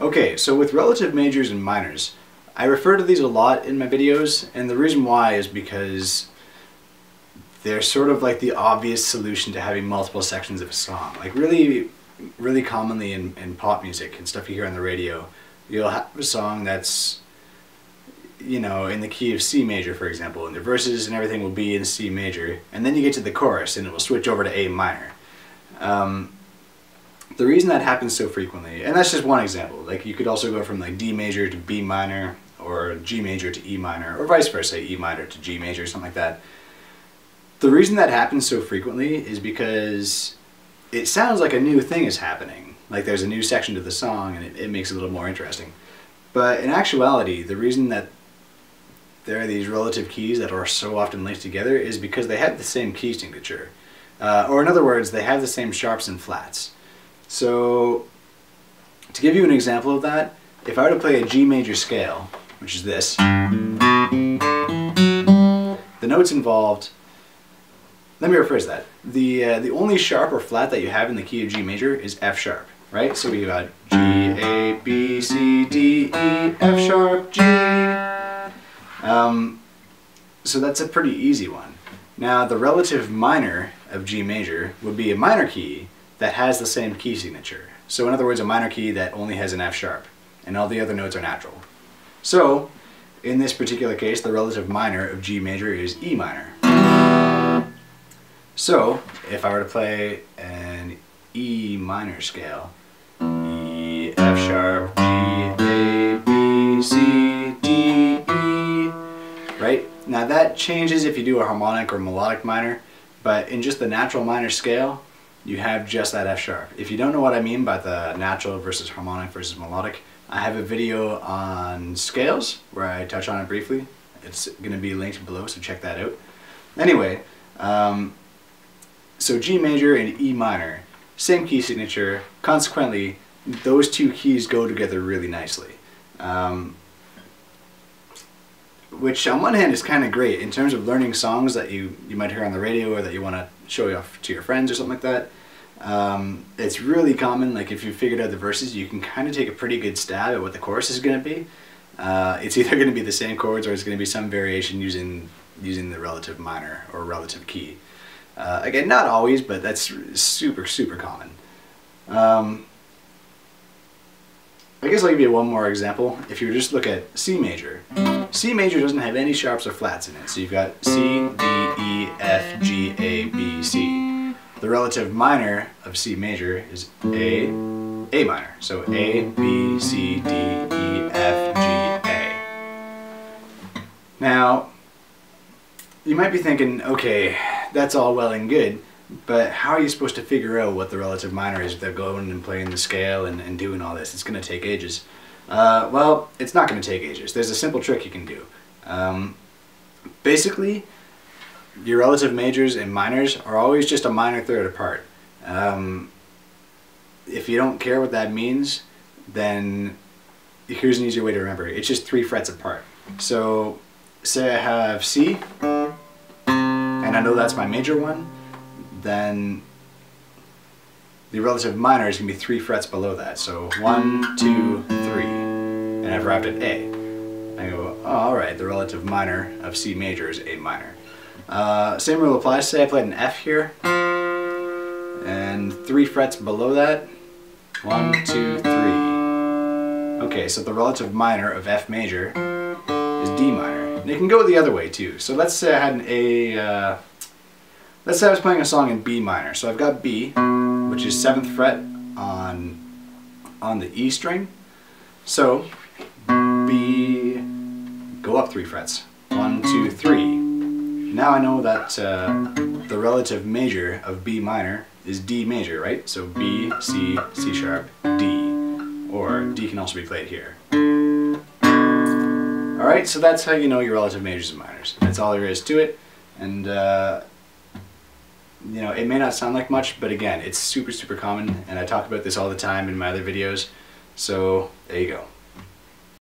Okay, so with relative majors and minors, I refer to these a lot in my videos, and the reason why is because they're sort of like the obvious solution to having multiple sections of a song. Like really commonly in pop music and stuff you hear on the radio, you'll have a song that's, you know, in the key of C major, for example, and the verses and everything will be in C major, and then you get to the chorus and it will switch over to A minor. The reason that happens so frequently, and that's just one example, like you could also go from like D major to B minor, or G major to E minor, or vice versa, E minor to G major, something like that. The reason that happens so frequently is because it sounds like a new thing is happening, like there's a new section to the song and it makes it a little more interesting. But in actuality, the reason that there are these relative keys that are so often linked together is because they have the same key signature. Or in other words, they have the same sharps and flats. So, to give you an example of that, if I were to play a G major scale, which is this, the notes involved, let me rephrase that. The only sharp or flat that you have in the key of G major is F sharp, right? So we got G, A, B, C, D, E, F sharp, G. So that's a pretty easy one. Now the relative minor of G major would be a minor key that has the same key signature. So in other words, a minor key that only has an F sharp, and all the other notes are natural. So in this particular case, the relative minor of G major is E minor. So if I were to play an E minor scale, E, F sharp, G, A, B, C, D, E, right? Now that changes if you do a harmonic or melodic minor, but in just the natural minor scale, you have just that F sharp. If you don't know what I mean by the natural versus harmonic versus melodic, I have a video on scales where I touch on it briefly. It's going to be linked below, so check that out. Anyway, so G major and E minor, same key signature, consequently those two keys go together really nicely. Which on one hand is kind of great in terms of learning songs that you might hear on the radio or that you want to show off to your friends or something like that. It's really common, like if you figured out the verses, you can kind of take a pretty good stab at what the chorus is going to be. It's either going to be the same chords or it's going to be some variation using the relative minor or relative key. Again, not always, but that's super common. I guess I'll give you one more example. If you just look at C major, C major doesn't have any sharps or flats in it. So you've got C, D, E, F, G, A, B, C. The relative minor of C major is A minor. So A, B, C, D, E, F, G, A. Now, you might be thinking, okay, that's all well and good, but how are you supposed to figure out what the relative minor is without going and playing the scale and doing all this? It's going to take ages. Well, it's not going to take ages. There's a simple trick you can do. Basically, your relative majors and minors are always just a minor third apart. If you don't care what that means, then here's an easier way to remember it. It's just 3 frets apart. So, say I have C, and I know that's my major one, then the relative minor is going to be 3 frets below that. So 1, 2, 3, and I've arrived at A. I go, oh, alright, the relative minor of C major is A minor. Same rule applies. Say I played an F here, and 3 frets below that, 1, 2, 3. Okay, so the relative minor of F major is D minor. And it can go the other way too. So let's say I had an A, let's say I was playing a song in B minor. So I've got B, which is 7th fret on the E string. So B, go up 3 frets. 1, 2, 3. Now I know that the relative major of B minor is D major, right? So B, C, C sharp, D. Or D can also be played here. Alright, so that's how you know your relative majors and minors. That's all there is to it. And you know, it may not sound like much, but again, it's super common, and I talk about this all the time in my other videos. So there you go.